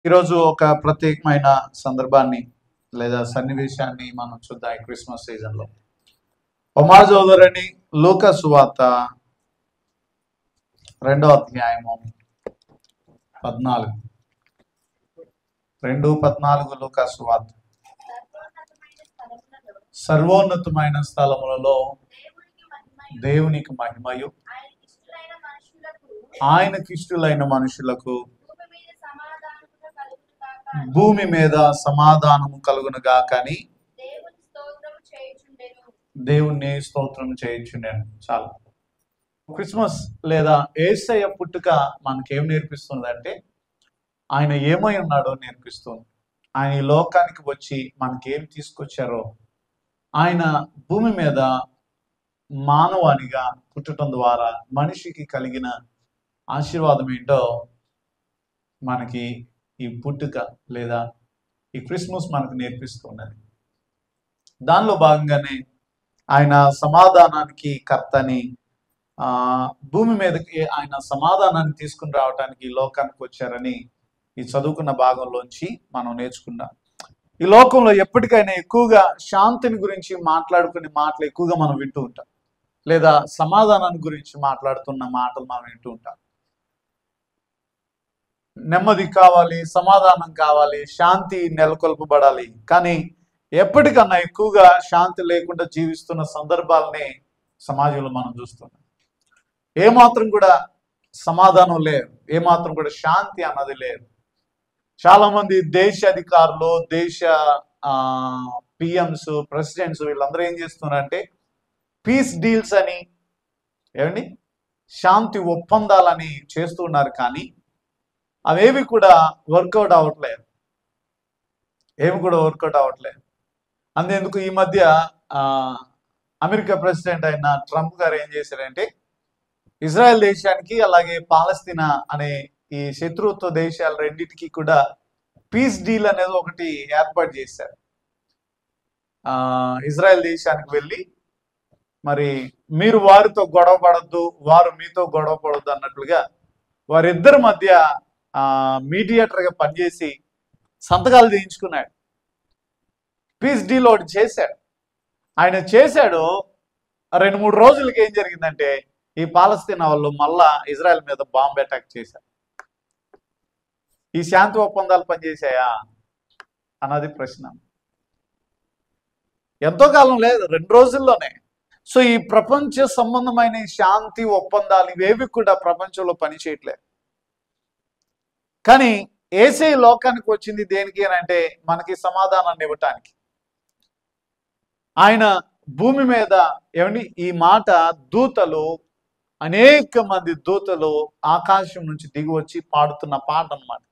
ఈరోజు ఒక ప్రత్యేకమైన సందర్భాన్ని లేదా సన్నివేశాన్ని మనం చూద్దాం. ఈ క్రిస్మస్ సీజన్లో ఒమా సోదరుని లూకా సువార్త 2వ అధ్యాయము 14 2:14 లూకా సువార్త. సర్వోన్నతమైన స్థలములలో దేవునికి మహిమయు ఆయనకిష్టులైన మనుషులకు భూమి మీద సమాధానము కలుగునుగా కానీ దేవుణ్ణి స్తోత్రం చేయుచుండెను. చాలు. క్రిస్మస్ లేదా యేసయ్య పుట్టుక మనకేం నేర్పిస్తుంది అంటే ఆయన ఏమై ఉన్నాడో నేర్పిస్తుంది. ఆయన ఈ లోకానికి వచ్చి మనకేం తీసుకొచ్చారో, ఆయన భూమి మీద మానవానిగా పుట్టడం ద్వారా మనిషికి కలిగిన ఆశీర్వాదం ఏంటో మనకి ఈ పుట్టుక లేదా ఈ క్రిస్మస్ మనకు నేర్పిస్తున్నది. దానిలో భాగంగానే ఆయన సమాధానానికి కర్తని, భూమి మీదకి ఆయన సమాధానాన్ని తీసుకుని రావడానికి ఈ లోకానికి వచ్చారని ఈ చదువుకున్న భాగంలోంచి మనం నేర్చుకున్నాం. ఈ లోకంలో ఎప్పటికైనా ఎక్కువగా శాంతిని గురించి మాట్లాడుకునే మాటలు ఎక్కువగా మనం వింటూ ఉంటాం, లేదా సమాధానాన్ని గురించి మాట్లాడుతున్న మాటలు మనం వింటూ ఉంటాం. నెమ్మది కావాలి, సమాధానం కావాలి, శాంతి నెలకొల్పబడాలి. కానీ ఎప్పటికన్నా ఎక్కువగా శాంతి లేకుండా జీవిస్తున్న సందర్భాలని సమాజంలో మనం చూస్తున్నాం. ఏమాత్రం కూడా సమాధానం లేదు, ఏమాత్రం కూడా శాంతి అన్నది లేదు. చాలా మంది దేశ అధికారులు, దేశ పిఎంస్, ప్రెసిడెంట్స్ వీళ్ళందరూ ఏం చేస్తున్నారంటే పీస్ డీల్స్ అని, ఏమండి, శాంతి ఒప్పందాలని చేస్తున్నారు. కానీ అవేవి కూడా వర్కౌట్ అవ్వట్లేదు, ఏమి కూడా వర్కౌట్ అవ్వట్లేదు. అంతేందుకు ఈ మధ్య అమెరికా ప్రెసిడెంట్ అయిన ట్రంప్ గారు ఏం చేశారంటే ఇజ్రాయెల్ దేశానికి అలాగే పాలస్తీనా అనే ఈ శత్రుత్వ దేశాల రెండింటికి కూడా పీస్ డీల్ అనేది ఒకటి ఏర్పాటు చేశారు. ఇజ్రాయెల్ దేశానికి వెళ్ళి మరి మీరు వారితో గొడవ పడద్దు, వారు మీతో గొడవ పడద్దు అన్నట్లుగా వారిద్దరి మధ్య మీడియేటర్గా పనిచేసి సంతకాలు చేయించుకున్నాడు. పీస్ డీల్ ఒకటి చేశాడు. ఆయన చేశాడు. 2-3 రోజులకి ఏం జరిగిందంటే ఈ పాలస్తీనా వాళ్ళు మళ్ళా ఇజ్రాయెల్ మీద బాంబ్ అటాక్ చేశారు. ఈ శాంతి ఒప్పందాలు పనిచేశాయా అన్నది ప్రశ్న. ఎంతో కాలం లేదు, 2 రోజుల్లోనే. సో ఈ ప్రపంచ సంబంధమైన శాంతి ఒప్పందాలు ఇవేవి కూడా ప్రపంచంలో పనిచేయట్లేదు. కానీ యేసయ్య లోకానికి వచ్చింది దేనికి అని అంటే మనకి సమాధానాన్ని ఇవ్వటానికి. ఆయన భూమి మీద ఏమండి, ఈ మాట దూతలు, అనేక మంది దూతలు ఆకాశం నుంచి దిగి వచ్చి పాడుతున్న పాట అన్నమాట.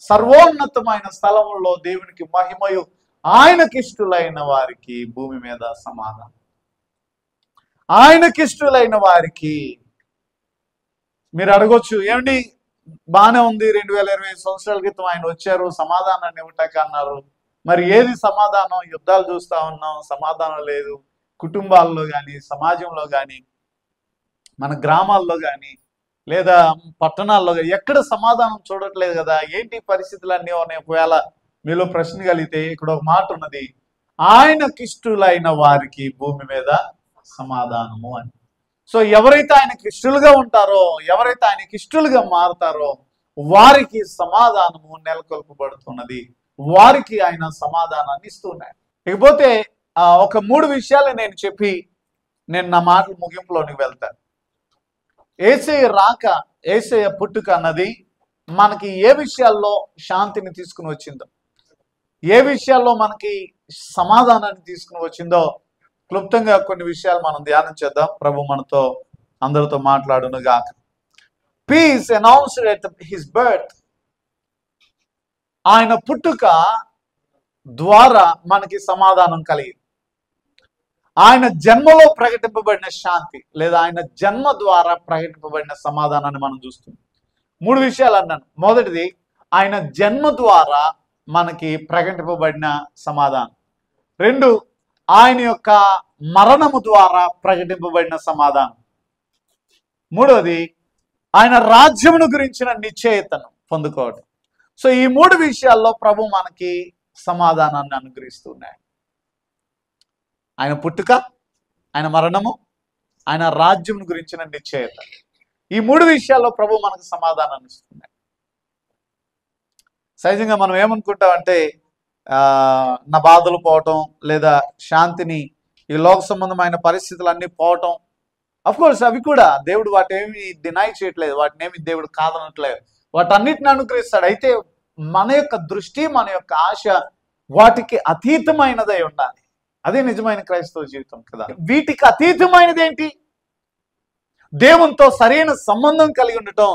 సర్వోన్నతమైన స్థలములో దేవునికి మహిమయు ఆయనకిష్టులైన వారికి భూమి మీద సమాధానం. ఆయనకిష్టులైన వారికి. మీరు అడగొచ్చు, ఏమండి బాగానే ఉంది, 2020 సంవత్సరాల క్రితం ఆయన వచ్చారు, సమాధానాన్ని ఇవ్వటాక అన్నారు. మరి ఏది సమాధానం? యుద్ధాలు చూస్తా ఉన్నాం, సమాధానం లేదు. కుటుంబాల్లో కానీ, సమాజంలో కానీ, మన గ్రామాల్లో కానీ, లేదా పట్టణాల్లో కానీ ఎక్కడ సమాధానం చూడట్లేదు కదా. ఏంటి పరిస్థితులన్నీ ఉన్నాయి? ఒకవేళ మీలో ప్రశ్న కలిగితే ఇక్కడ ఒక మాట ఉన్నది, ఆయనకిష్టులైన వారికి భూమి మీద సమాధానము అని. సో ఎవరైతే ఆయనకి ఇష్టలుగా ఉంటారో, ఎవరైతే ఆయనకి ఇష్టలుగా మారుతారో వారికి సమాధానము నెలకొల్పబడుతున్నది, వారికి ఆయన సమాధానాన్ని ఇస్తున్నాడు. ఇకపోతే ఒక 3 విషయాలు నేను చెప్పి నేను నా మాటలు ముగింపులోనికి వెళ్తాను. యేసయ్య రాక, యేసయ్య పుట్టుక అన్నది మనకి ఏ విషయాల్లో శాంతిని తీసుకుని వచ్చిందో, ఏ విషయాల్లో మనకి సమాధానాన్ని తీసుకుని వచ్చిందో క్లుప్తంగా కొన్ని విషయాలు మనం ధ్యానం చేద్దాం. ప్రభు మనతో అందరితో మాట్లాడును గాక. Peace announced at his birth. ఆయన పుట్టుక ద్వారా మనకి సమాధానం కలిగింది. ఆయన జన్మలో ప్రకటింపబడిన శాంతి లేదా ఆయన జన్మ ద్వారా ప్రకటింపబడిన సమాధానాన్ని మనం చూస్తున్నాం. 3 విషయాలు అన్నాను. మొదటిది, ఆయన జన్మ ద్వారా మనకి ప్రకటింపబడిన సమాధానం. 2, ఆయన యొక్క మరణము ద్వారా ప్రకటింపబడిన సమాధానం. 3వది, ఆయన రాజ్యమును గురించిన నిశ్చయితను పొందుకోవడం. సో ఈ మూడు విషయాల్లో ప్రభు మనకి సమాధానాన్ని అనుగ్రహిస్తున్నాడు. ఆయన పుట్టుక, ఆయన మరణము, ఆయన రాజ్యం గురించిన నిశ్చయత. ఈ మూడు విషయాల్లో ప్రభు మనకు సమాధానాన్ని ఇస్తున్నాడు. సహజంగా మనం ఏమనుకుంటామంటే నా బాధలు పోవటం, లేదా శాంతిని, ఈ లోక సంబంధమైన పరిస్థితులన్నీ పోవటం, అఫ్కోర్స్ అవి కూడా దేవుడు వాటేమి డినై చేయట్లేదు, వాటిని ఏమి దేవుడు కాదనట్లేదు, వాటన్నిటిని అనుగ్రహిస్తాడు. అయితే మన యొక్క దృష్టి, మన యొక్క ఆశ వాటికి అతీతమైనదై ఉండాలి. అదే నిజమైన క్రైస్తవ జీవితం కదా. వీటికి అతీతమైనది ఏంటి? దేవునితో సరైన సంబంధం కలిగి ఉండటం,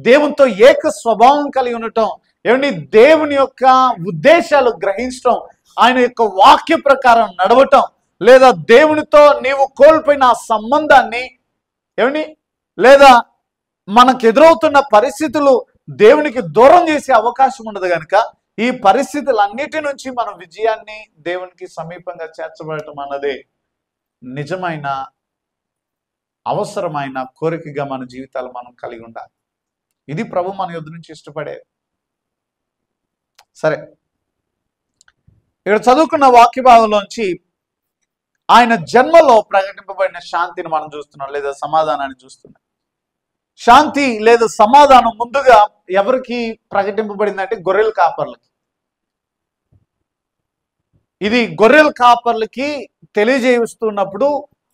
దేవునితో ఏక స్వభావం కలిగి ఉండటం, ఏమండి దేవుని యొక్క ఉద్దేశాలు గ్రహించటం, ఆయన యొక్క వాక్య ప్రకారం నడవటం, లేదా దేవునితో నీవు కోల్పోయిన ఆ సంబంధాన్ని ఏమండి, లేదా మనకు ఎదురవుతున్న పరిస్థితులు దేవునికి దూరం చేసే అవకాశం ఉండదు కనుక ఈ పరిస్థితులన్నిటి నుంచి మనం విజయాన్ని దేవునికి సమీపంగా చేర్చబడటం అన్నదే నిజమైన అవసరమైన కోరికగా మన జీవితాలు మనం కలిగి ఉండాలి. ఇది ప్రభు మన యొద్ద నుంచి ఇష్టపడే. సరే, ఇక్కడ చదువుకున్న వాక్య భాగంలోంచి ఆయన జన్మలో ప్రకటింపబడిన శాంతిని మనం చూస్తున్నాం, లేదా సమాధానాన్ని చూస్తున్నాం. శాంతి లేదా సమాధానం ముందుగా ఎవరికి ప్రకటింపబడిందంటే గొర్రెల కాపర్లకి. ఇది గొర్రెల కాపర్లకి తెలియజేస్తున్నప్పుడు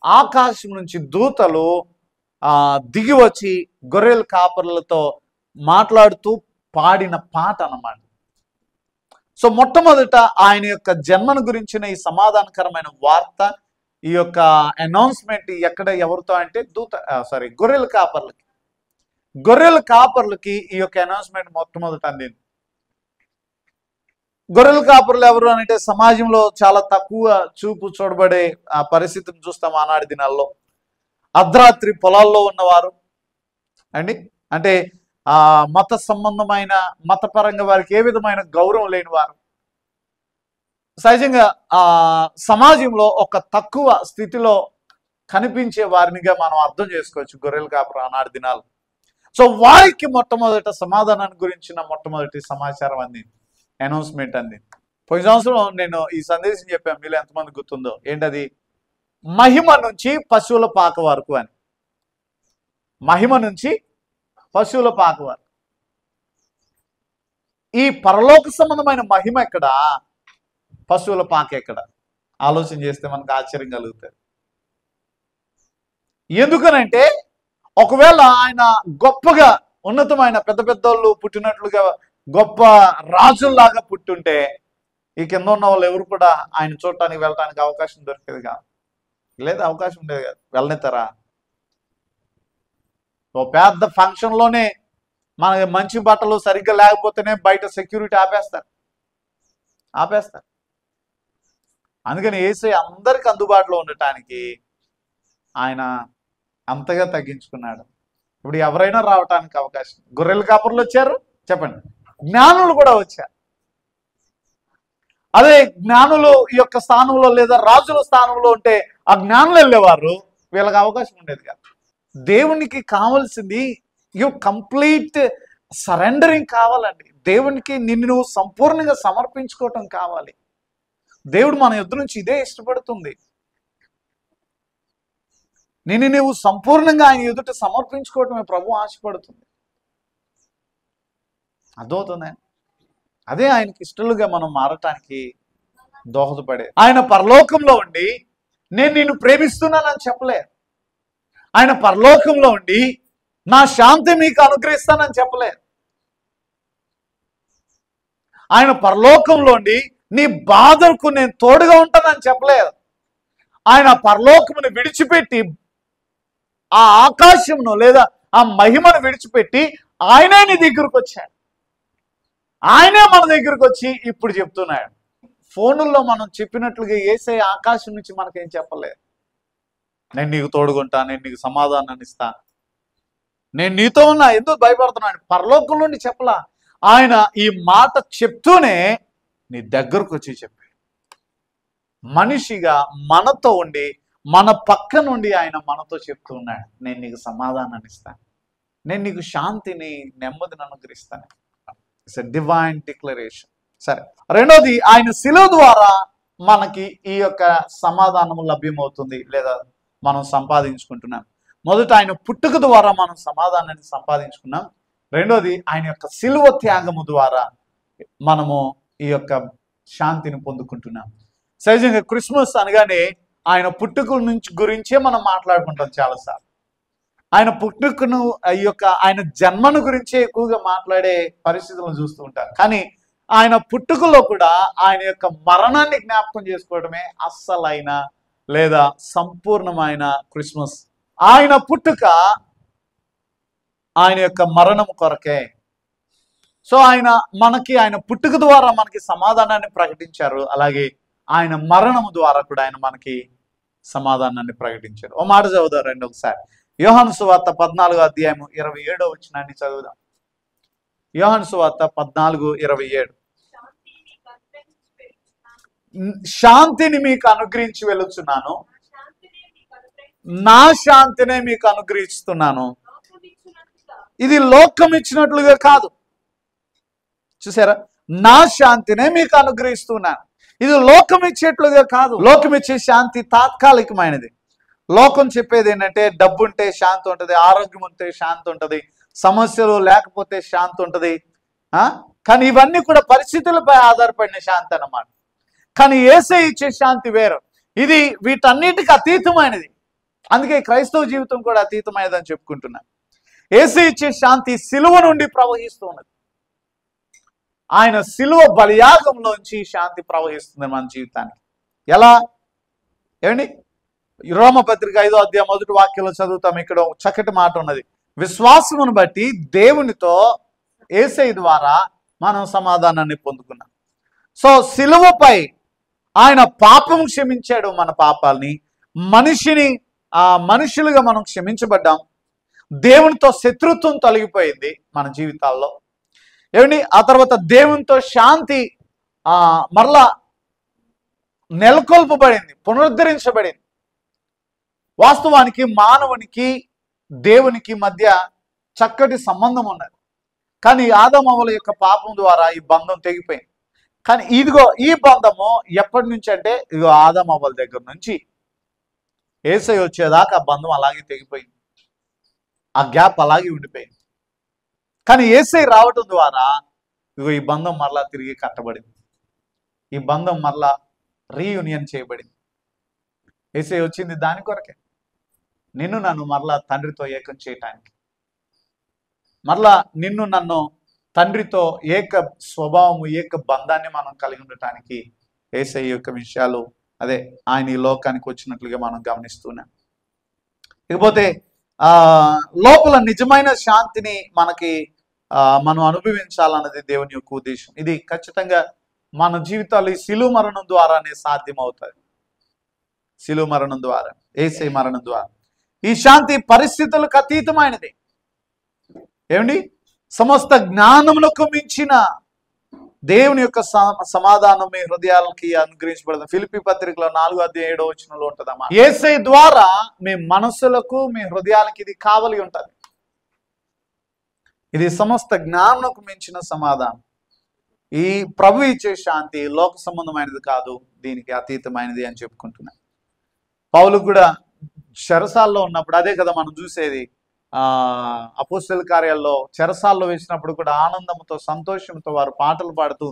ఆకాశం నుంచి దూతలు దిగి వచ్చి గొర్రెల కాపర్లతో మాట్లాడుతూ పాడిన పాట అన్నమాట. సో మొట్టమొదట ఆయన యొక్క జన్మను గురించిన ఈ సమాధానకరమైన వార్త, ఈ యొక్క అనౌన్స్మెంట్ ఎక్కడ ఎవరితో అంటే గొర్రెల కాపర్లకి ఈ యొక్క అనౌన్స్మెంట్ మొట్టమొదట అందింది. గొర్రెల కాపర్లు ఎవరు అంటే సమాజంలో చాలా తక్కువ చూపు చూడబడే ఆ పరిస్థితిని చూస్తాం ఆనాటి దినాల్లో. అర్ధరాత్రి పొలాల్లో ఉన్నవారు అండి, అంటే మత సంబంధమైన, మతపరంగా వారికి ఏ విధమైన గౌరవం లేని వారు, సహజంగా సమాజంలో ఒక తక్కువ స్థితిలో కనిపించే వారినిగా మనం అర్థం చేసుకోవచ్చు గొర్రెల కాపరు ఆనాటి దినాలు. సో వారికి మొట్టమొదట సమాధానాన్ని గురించిన మొట్టమొదటి సమాచారం అందింది, అనౌన్స్మెంట్ అందింది. పోయిన సంవత్సరం నేను ఈ సందేశం చెప్పాను, మీలో ఎంతమంది గుర్తుందో. ఏంటది? మహిమ నుంచి పశువుల పాక వరకు అని. మహిమ నుంచి పశువుల పాక వరకు. ఈ పరలోక సంబంధమైన మహిమ ఎక్కడ, పశువుల పాక ఎక్కడ? ఆలోచన చేస్తే మనకు ఆశ్చర్యం కలుగుతుంది. ఎందుకనంటే ఒకవేళ ఆయన గొప్పగా ఉన్నతమైన పెద్ద పెద్దోళ్ళు పుట్టినట్లుగా గొప్ప రాజుల్లాగా పుట్టుంటే ఈ కింద ఉన్న వాళ్ళు ఎవరు కూడా ఆయన చూడటానికి వెళ్ళటానికి అవకాశం దొరికేది కాదు, లేదా అవకాశం ఉండేది కాదు. వెళ్ళనిస్తారా? ఓ పెద్ద ఫంక్షన్లోనే మనకి మంచి బట్టలు సరిగ్గా లేకపోతేనే బయట సెక్యూరిటీ ఆపేస్తారు. అందుకని యేసయ్య అందరికి అందుబాటులో ఉండటానికి ఆయన అంతగా తగ్గించుకున్నాడు. ఇప్పుడు ఎవరైనా రావటానికి అవకాశం. గొర్రెల కాపర్లు వచ్చారు, చెప్పండి, జ్ఞానులు కూడా వచ్చారు. అదే జ్ఞానులు ఈ యొక్క స్థానంలో లేదా రాజుల స్థానంలో ఉంటే ఆ జ్ఞానులు వెళ్ళేవారు, వీళ్ళకి అవకాశం ఉండేది కాదు. దేవునికి కావాల్సింది కంప్లీట్ సరెండరింగ్ కావాలండి. దేవునికి నిన్ను నువ్వు సంపూర్ణంగా సమర్పించుకోవటం కావాలి. దేవుడు మన యొద్ద నుంచి ఇదే ఇష్టపడుతుంది. నిన్ను నువ్వు సంపూర్ణంగా ఆయన ఎదుట సమర్పించుకోవటమే ప్రభు ఆశపడుతుంది. అర్థమవుతుంది? అదే ఆయనకి ఇష్టలుగా మనం మారటానికి దోహదపడే. ఆయన పరలోకంలో ఉండి నేను నిన్ను ప్రేమిస్తున్నానని చెప్పలే. ఆయన పరలోకంలో ఉండి నా శాంతి మీకు అనుగ్రహిస్తానని చెప్పలే. ఆయన పరలోకంలో ఉండి నీ బాధకు నేను తోడుగా ఉంటానని చెప్పలేదు. ఆయన పరలోకమును విడిచిపెట్టి ఆ ఆకాశమును లేదా ఆ మహిమను విడిచిపెట్టి ఆయనే నీ దగ్గరకు వచ్చాడు. ఆయనే మన దగ్గరకు వచ్చి ఇప్పుడు చెప్తున్నాడు. ఫోనుల్లో మనం చెప్పినట్లుగా యేసయ్య ఆకాశం నుంచి మనకేం చెప్పలేదు. నేను నీకు తోడుకుంటా, నేను నీకు సమాధానాన్ని ఇస్తా, నేను నీతో ఉన్నా, ఎందుకు భయపడుతున్నాను, పరలోకం నుండి చెప్పలా. ఆయన ఈ మాట చెప్తూనే నీ దగ్గరకు వచ్చి చెప్పాడు. మనిషిగా మనతో ఉండి మన పక్క నుండి ఆయన మనతో చెప్తూ ఉన్నాడు, నేను నీకు సమాధానాన్ని ఇస్తాను, నేను నీకు శాంతిని, నెమ్మదిని అనుగ్రహిస్తాను. It's a divine declaration. సరే, రెండోది ఆయన శిలువ ద్వారా మనకి ఈ యొక్క సమాధానము లభ్యమవుతుంది లేదా మనం సంపాదించుకుంటున్నాం. మొదట ఆయన పుట్టుక ద్వారా మనం సమాధానాన్ని సంపాదించుకున్నాం. రెండోది ఆయన యొక్క శిలువ త్యాగము ద్వారా మనము ఈ యొక్క శాంతిని పొందుకుంటున్నాం. సహజంగా క్రిస్మస్ అనగానే ఆయన పుట్టుక నుంచి గురించే మనం మాట్లాడుకుంటాం చాలాసార్లు. ఆయన పుట్టుకను ఈ యొక్క ఆయన జన్మను గురించే ఎక్కువగా మాట్లాడే పరిస్థితులను చూస్తూ ఉంటారు. కానీ ఆయన పుట్టుకలో కూడా ఆయన యొక్క మరణాన్ని జ్ఞాపకం చేసుకోవడమే అస్సలైన లేదా సంపూర్ణమైన క్రిస్మస్. ఆయన పుట్టుక ఆయన యొక్క మరణం కొరకే. సో ఆయన పుట్టుక ద్వారా మనకి సమాధానాన్ని ప్రకటించారు. అలాగే ఆయన మరణము ద్వారా కూడా ఆయన మనకి సమాధానాన్ని ప్రకటించారు. ఓ మాట చదువుదాం రండి ఒకసారి. యోహాను సువార్త 14:27 చదువుదాం. యోహాను సువార్త 14:27. శాంతిని మీకు అనుగ్రహించి వెళుచున్నాను, నా శాంతినే మీకు అనుగ్రహిస్తున్నాను, ఇది లోకం ఇచ్చినట్లుగా కాదు. చూసారా, నా శాంతినే మీకు అనుగ్రహిస్తున్నాను, ఇది లోకం ఇచ్చేట్లుగా కాదు. లోకం ఇచ్చే శాంతి తాత్కాలికమైనది. లోకం చెప్పేది ఏంటంటే డబ్బు ఉంటే శాంతి ఉంటుంది, ఆరోగ్యం ఉంటే శాంతి ఉంటుంది, సమస్యలు లేకపోతే శాంతి ఉంటుంది. కానీ ఇవన్నీ కూడా పరిస్థితులపై ఆధారపడిన శాంతి అన్నమాట. కానీ యేసయ్య ఇచ్చే శాంతి వేరు. ఇది వీటన్నిటికి అతీతమైనది. అందుకే క్రైస్తవ జీవితం కూడా అతీతమైనది అని చెప్పుకుంటున్నాను. యేసయ్య ఇచ్చే శాంతి సిలువ నుండి ప్రవహిస్తూ ఉన్నది. ఆయన సిలువ బలియాగంలోంచి శాంతి ప్రవహిస్తుంది మన జీవితానికి. ఎలా? ఏమండి, రోమపత్రిక 5వ అధ్యాయం 1వ వాక్యంలో చదువుతాం. ఇక్కడ చక్కటి మాట ఉన్నది. విశ్వాసమును బట్టి దేవునితో యేసయ్య ద్వారా మనం సమాధానాన్ని పొందుకున్నాం. సో సిలువపై ఆయన పాపం క్షమించాడు, మన పాపాలని. మనుషులుగా మనం క్షమించబడ్డాం. దేవునితో శత్రుత్వం తొలగిపోయింది మన జీవితాల్లో. ఏమండి, ఆ తర్వాత దేవునితో శాంతి మరలా నెలకొల్పబడింది, పునరుద్ధరించబడింది. వాస్తవానికి మానవునికి దేవునికి మధ్య చక్కటి సంబంధం ఉన్నది. కానీ ఆదామవ్వల యొక్క పాపం ద్వారా ఈ బంధం తెగిపోయింది. కానీ ఇదిగో ఈ బంధము ఎప్పటి నుంచి అంటే ఇదిగో ఆదామవ్వల దగ్గర నుంచి యేసయ్య వచ్చేదాకా ఆ బంధం అలాగే తెగిపోయింది. ఆ గ్యాప్ అలాగే ఉండిపోయింది. కానీ యేసయ్య రావటం ద్వారా ఇదిగో ఈ బంధం మరలా తిరిగి కట్టబడింది. ఈ బంధం మరలా రీయూనియన్ చేయబడింది. యేసయ్య వచ్చింది దాని కొరకే, నిన్ను నన్ను మరలా తండ్రితో ఏకం చేయటానికి, మరలా నిన్ను నన్ను తండ్రితో ఏక స్వభావము ఏక బంధాన్ని మనం కలిగి ఉండటానికి యేసయ్య యొక్క విషయాలు అదే ఆయన ఈ లోకానికి వచ్చినట్లుగా మనం గమనిస్తున్నాం. ఇకపోతే లోపల నిజమైన శాంతిని మనం అనుభవించాలన్నది దేవుని యొక్క ఉద్దేశం. ఇది ఖచ్చితంగా మన జీవితాలు ఈ శిలువ మరణం ద్వారానే సాధ్యం అవుతుంది. శిలువ మరణం ద్వారా, యేసయ్య మరణం ద్వారా ఈ శాంతి పరిస్థితులకు అతీతమైనది. ఏమండి, సమస్త జ్ఞానములకు మించిన దేవుని యొక్క సమాధానం మీ హృదయాలకి అనుగ్రహించబడదు. ఫిలిప్పీ పత్రికలో 4:7 ఉంటుందమ్మా. యేసయ్య ద్వారా మీ మనస్సులకు మీ హృదయాలకి ఇది కావలి ఉంటుంది. ఇది సమస్త జ్ఞానములకు మించిన సమాధానం. ఈ ప్రభు ఇచ్చే శాంతి లోక సంబంధమైనది కాదు, దీనికి అతీతమైనది అని చెప్పుకుంటున్నాను. పౌలు కూడా చెరసాల్లో ఉన్నప్పుడు అదే కదా మనం చూసేది. అపోస్తల కార్యాల్లో చెరసాల్లో వేసినప్పుడు కూడా ఆనందంతో సంతోషంతో వారు పాటలు పాడుతూ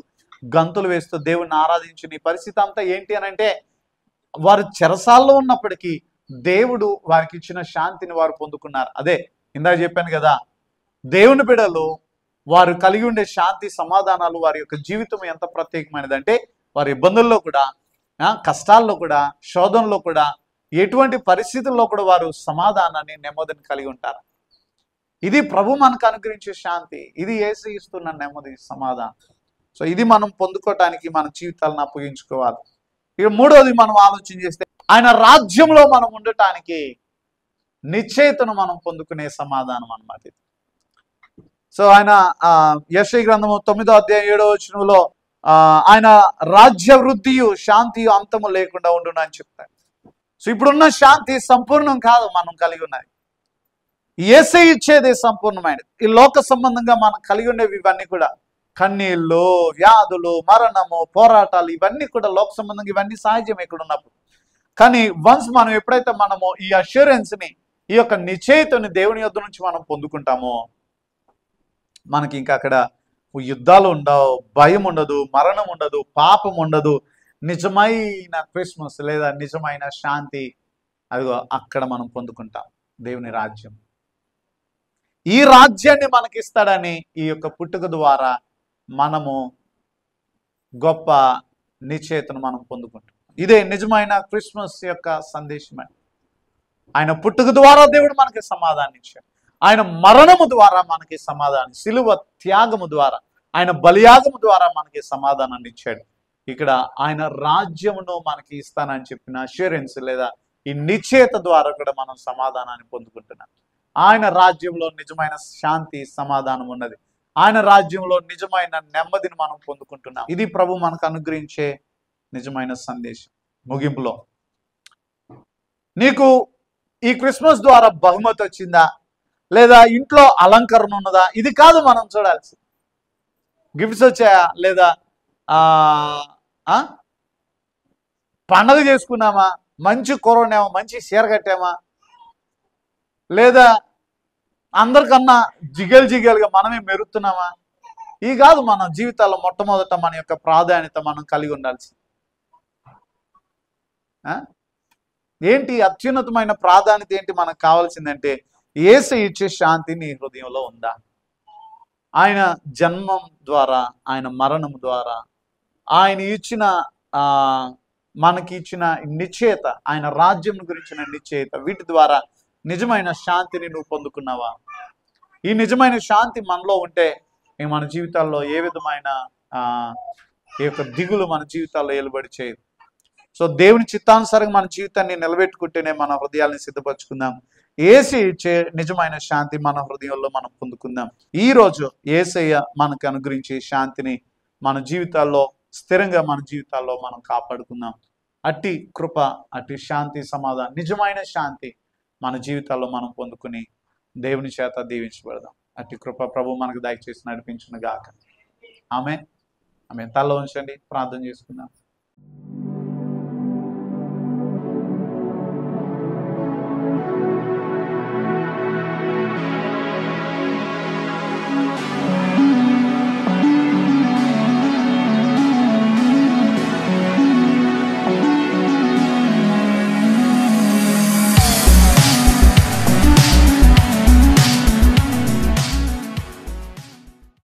గంతులు వేస్తూ దేవుణ్ణి ఆరాధించిన ఈ పరిస్థితి అంతా ఏంటి అని అంటే వారు చెరసాల్లో ఉన్నప్పటికీ దేవుడు వారికి ఇచ్చిన శాంతిని వారు పొందుకున్నారు. అదే ఇందాక చెప్పాను కదా, దేవుని బిడ్డలు వారు కలిగి ఉండే శాంతి సమాధానాలు వారి యొక్క జీవితం ఎంత ప్రత్యేకమైనది అంటే వారి ఇబ్బందుల్లో కూడా, కష్టాల్లో కూడా, శోధనలో కూడా, ఎటువంటి పరిస్థితుల్లో కూడా వారు సమాధానాన్ని నెమ్మదిని కలిగి ఉంటారు. ఇది ప్రభు మనకు అనుగ్రహించే శాంతి. ఇది యేసయ్య ఇస్తున్న నెమ్మది, సమాధానం. సో ఇది మనం పొందుకోవటానికి మన జీవితాలను అప్పగించుకోవాలి. ఇక మూడోది మనం ఆలోచన చేస్తే ఆయన రాజ్యంలో మనం ఉండటానికి నిశ్చయితను మనం పొందుకునే సమాధానం అన్నమాట. సో ఆయన యెషయా గ్రంథము 9వ అధ్యాయం 7వ వచనంలో ఆయన రాజ్య వృద్ధియు శాంతియు అంతము లేకుండా ఉండును అని చెప్తారు. సో ఇప్పుడున్న శాంతి సంపూర్ణం కాదు మనం కలిగి ఉన్నది. యేసయ్య ఇచ్చేదే సంపూర్ణమైనది. ఈ లోక సంబంధంగా మనం కలిగి ఉండేవి ఇవన్నీ కూడా కన్నీళ్ళు, వ్యాధులు, మరణము, పోరాటాలు ఇవన్నీ కూడా లోక సంబంధంగా ఇవన్నీ సహజం ఇక్కడ ఉన్నప్పుడు. కానీ వన్స్ మనం ఎప్పుడైతే మనము ఈ అష్యూరెన్స్ని, ఈ యొక్క నిశ్చయితని దేవుని యొద్ద నుంచి మనం పొందుకుంటామో మనకి ఇంకా అక్కడ యుద్ధాలు ఉండవు, భయం ఉండదు, మరణం ఉండదు, పాపం ఉండదు. నిజమైన క్రిస్మస్ లేదా నిజమైన శాంతి అదిగో అక్కడ మనం పొందుకుంటాం, దేవుని రాజ్యం. ఈ రాజ్యాన్ని మనకి ఇస్తాడని ఈ యొక్క పుట్టుక ద్వారా మనము గొప్ప నిశ్చయితను మనం పొందుకుంటాం. ఇదే నిజమైన క్రిస్మస్ యొక్క సందేశమే. ఆయన పుట్టుక ద్వారా దేవుడు మనకి సమాధానం ఇచ్చాడు. ఆయన మరణము ద్వారా మనకి సమాధానం, సిలువ త్యాగము ద్వారా, ఆయన బలియాగము ద్వారా మనకి సమాధానాన్ని ఇచ్చాడు. ఇక్కడ ఆయన రాజ్యమును మనకి ఇస్తానని చెప్పిన అష్యూరెన్స్ లేదా ఈ నిశ్చయత ద్వారా కూడా మనం సమాధానాన్ని పొందుకుంటున్నాం. ఆయన రాజ్యంలో నిజమైన శాంతి, సమాధానం ఉన్నది. ఆయన రాజ్యంలో నిజమైన నెమ్మదిని మనం పొందుకుంటున్నాం. ఇది ప్రభు మనకు అనుగ్రహించే నిజమైన సందేశం. ముగింపులో నీకు ఈ క్రిస్మస్ ద్వారా బహుమతి వచ్చిందా, లేదా ఇంట్లో అలంకరణ ఉన్నదా, ఇది కాదు మనం చూడాల్సి. గిఫ్ట్స్ వచ్చాయా, లేదా పండగ చేసుకున్నామా, మంచి కూరనేమా, మంచి చీర కట్టామా, లేదా అందరికన్నా జిగేలుగా మనమే మెరుస్తున్నామా, ఈ కాదు మన జీవితాల్లో మొట్టమొదట మన యొక్క ప్రాధాన్యత మనం కలిగి ఉండాల్సి. ఏంటి అత్యున్నతమైన ప్రాధాన్యత ఏంటి మనకు కావాల్సిందంటే యేసు ఇచ్చే శాంతి నీ హృదయంలో ఉందా? ఆయన జన్మం ద్వారా, ఆయన మరణం ద్వారా, ఆయన ఇచ్చిన మనకి ఇచ్చిన నిశ్చయత, ఆయన రాజ్యం గురించిన నిశ్చయత, వీటి ద్వారా నిజమైన శాంతిని నువ్వు పొందుకున్నావా? ఈ నిజమైన శాంతి మనలో ఉంటే మన జీవితాల్లో ఏ విధమైన ఈ యొక్క దిగులు మన జీవితాల్లో ఏలుబడి చేయదు. సో దేవుని చిత్తానుసారంగా మన జీవితాన్ని నిలబెట్టుకుంటేనే మన హృదయాల్ని సిద్ధపరచుకుందాం. యేసు ఇచ్చే నిజమైన శాంతి మన హృదయంలో మనం పొందుకుందాం. ఈరోజు యేసయ్య మనకు అనుగ్రహించే శాంతిని మన జీవితాల్లో స్థిరంగా మన జీవితాల్లో మనం కాపాడుకుందాం. అట్టి కృప, అట్టి శాంతి, సమాధానం, నిజమైన శాంతి మన జీవితాల్లో మనం పొందుకుని దేవుని చేత దీవించబడదాం. అట్టి కృప ప్రభు మనకు దయచేసి నడిపించును గాక. ఆమేన్. ఆమేన్. తల ఉంచండి, ప్రార్థన చేసుకుందాం.